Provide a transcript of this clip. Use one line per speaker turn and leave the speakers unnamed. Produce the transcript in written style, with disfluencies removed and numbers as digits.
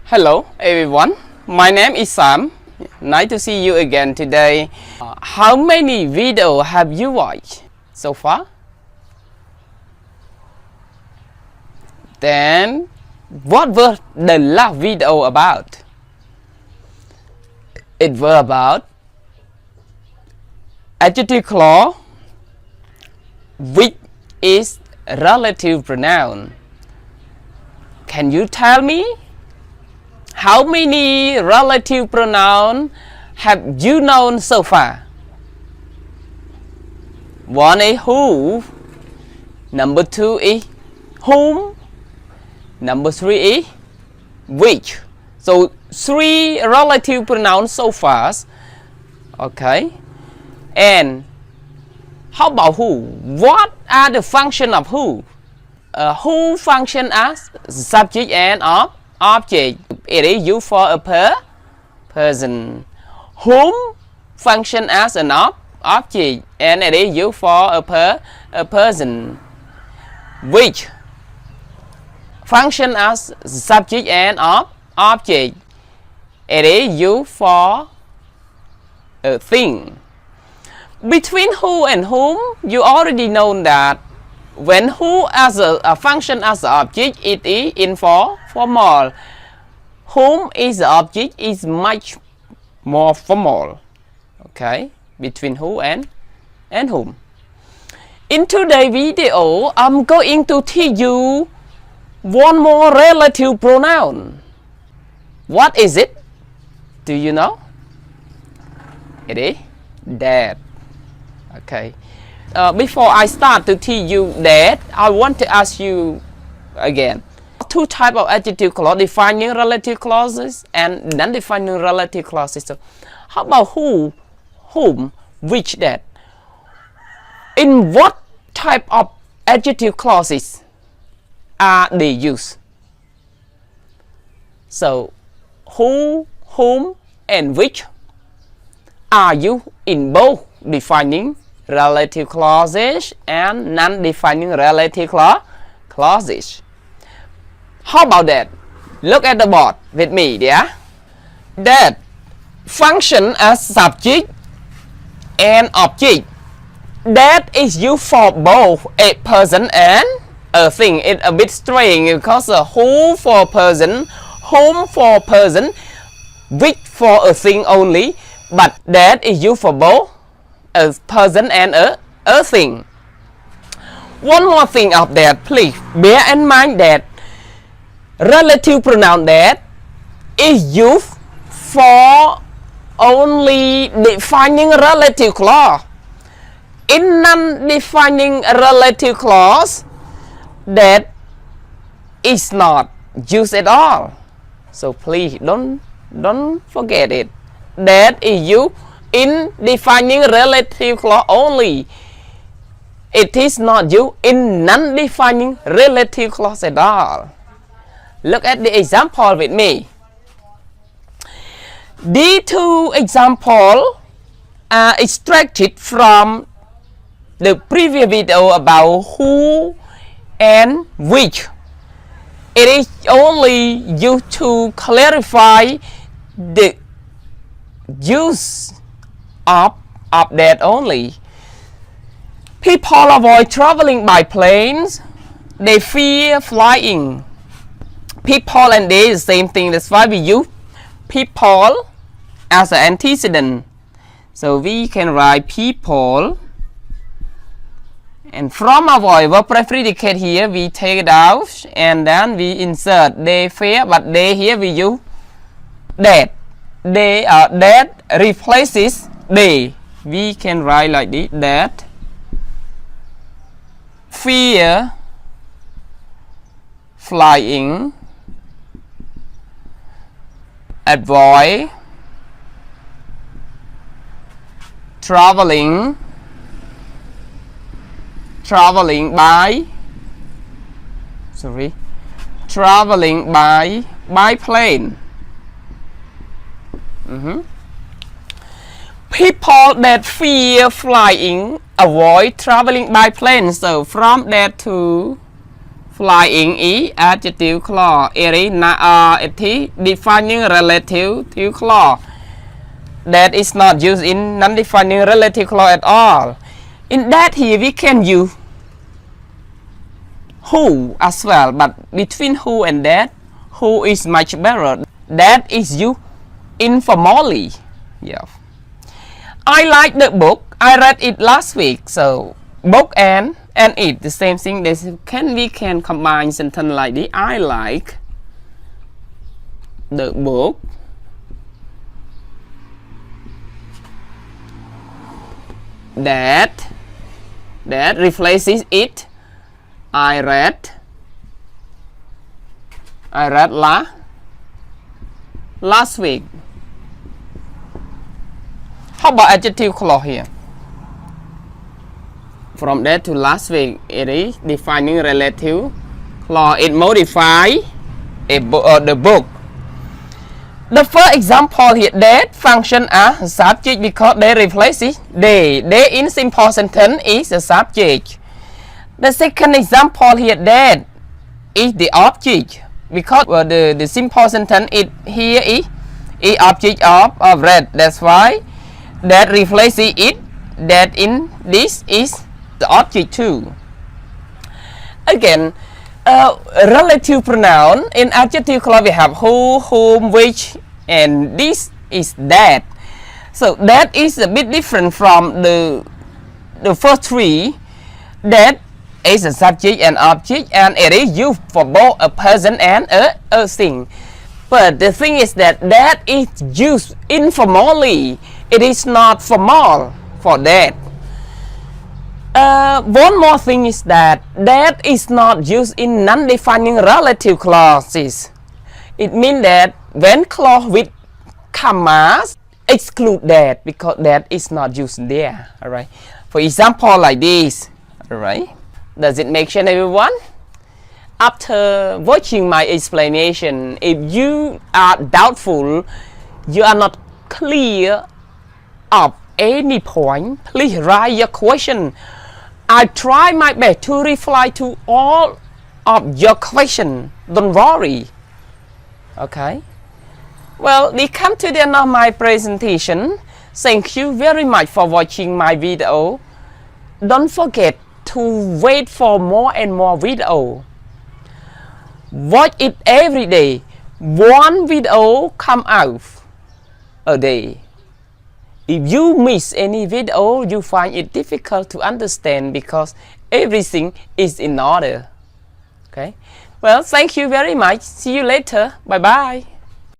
Hello everyone, my name is Sam. Nice to see you again today. How many videos have you watched so far? Then what was the last video about? It was about adjective clause, which is relative pronoun. Can you tell me how many relative pronouns have you known so far? One is who, number two is whom, number three is which. So three relative pronouns so far. Okay. And how about who? What are the functions of who? Who function as subject and object. It is used for a person. Whom function as an object and it is used for a person. Which function as subject and object. It is used for a thing. Between who and whom, you already know that when who as a function as an object, it is informal. Whom is the object is much more formal. Okay, between who and whom. In today's video, I'm going to teach you one more relative pronoun. What is it? Do you know? It is that. Okay. Before I start to teach you that, I want to ask you again. Two types of adjective clause, defining relative clauses and non-defining relative clauses. So how about who, whom, which, that? In what type of adjective clauses are they used? So who, whom, and which are you in both defining relative clauses and non-defining relative clauses. How about that? Look at the board with me, yeah? That function as subject and object. That is used for both a person and a thing. It's a bit strange because who for person, whom for person, which for a thing only, but that is used for both a person and a thing. One more thing of that, please bear in mind that relative pronoun that is used for only defining relative clause. In non-defining relative clause, that is not used at all. So please don't forget it. That is used in defining relative clause only. It is not used in non-defining relative clause at all. Look at the example with me. These two examples are extracted from the previous video about who and which. It is only used to clarify the use of that only. People avoid traveling by planes. They fear flying. People and they is the same thing. That's why we use people as an antecedent. So we can write people, and from avoid verb predicate here we take it out and then we insert they fear, but they here we use that. They are that replaces they. We can write like this: that fear flying, avoid traveling by plane. People that fear flying avoid traveling by plane. So from that to flying is adjective clause. It is defining relative clause that is not used in non-defining relative clause at all. In that here we can use who as well, but between who and that, who is much better. That is used informally. Yeah. I like the book. I read it last week. So book and it, the same thing. We can combine sentence like this. I like the book. That replaces it. I read last week. How about adjective clause here? From that to last week, it is defining relative clause. It modifies the book. The first example here, that function as subject because they replaces they. They in simple sentence is the subject. The second example here, that is the object because the simple sentence here is object of read. That's why that replaces it. That in this is the object too. Again, relative pronoun in adjective clause we have who, whom, which, and this is that. So that is a bit different from the first three. That is a subject and object, and it is used for both a person and a thing. But the thing is that is used informally. It is not formal for that. One more thing is that is not used in non-defining relative clauses. It means that when clause with commas exclude that because that is not used there. All right. For example, like this. All right. Does it make sense, everyone? After watching my explanation, if you are doubtful, you are not clear of any point, please write your question. I try my best to reply to all of your questions. Don't worry. Okay. Well, we come to the end of my presentation. Thank you very much for watching my video. Don't forget to wait for more and more video. Watch it every day. One video come out a day. If you miss any video, you find it difficult to understand because everything is in order. Okay. Well, thank you very much. See you later. Bye bye.